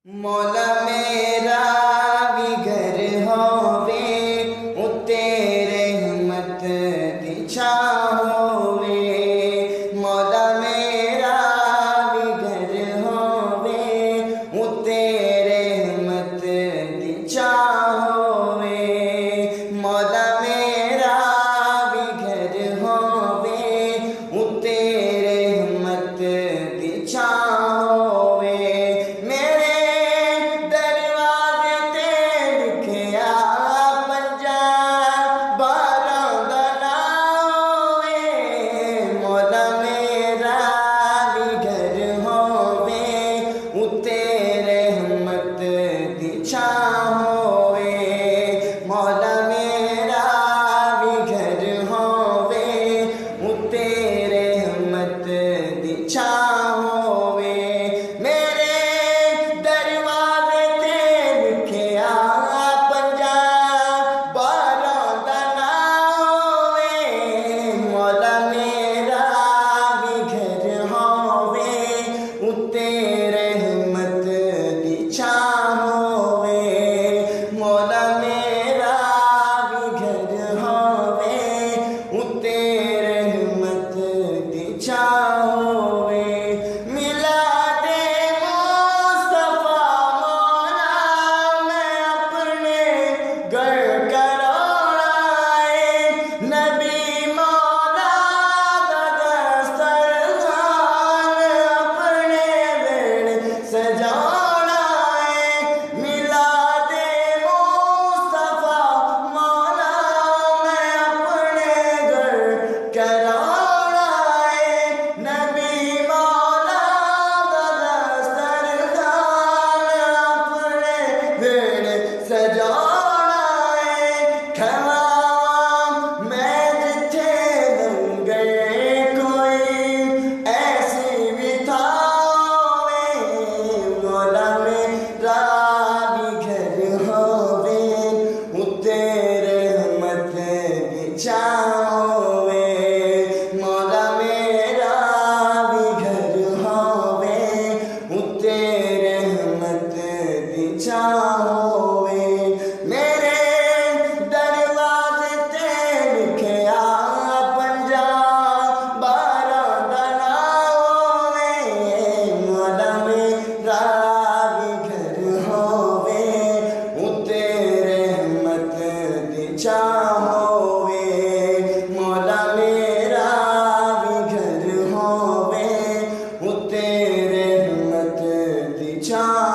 मौला मेरा भी घर होवे उत्ते रहमत दी छां होवे। मौला मेरा भी घर होवे उत्ते रहमत दी छां होवे। मौला मेरा भी घर होवे उत्ते रहमत दी छां होवे। मौला मेरा भी घर होवे उत्ते रहमत दी छां होवे। मेरे दरवाजे ते लिखिया पंजाब बारां दा नां होवे। मौला मेरा भी घर होवे उत्ते रहमत दी छां होवे। मौला मेरा भी घर होवे उत्ते रहमत दी छां होवे। मिलादे मुस्तफा मौला मैं अपने घर कराना है। नबी मौला दा दस्तरखान अपने वेड़े सजाना है। मिलादे मुस्तफा मौला मैं अपने घर कराना है। नबी मौला दा दस्तरखान अपने वेड़े सजाना है। खवां मैं जिथे लंघे कोई ऐसी भी थावे। मौला मेरा भी घर होवे उत्ते रहमत दी छां होवे। मौला मेरा भी घर होवे उत्ते रहमत दी छां होवे। मेरे दरवाजे ते लिखिया पंजाब बारां दा नां होवे। मौला मेरा भी घर होवे उत्ते रहमत दी छां होवे। मौला मेरा भी घर होवे उत्ते रहमत दी छां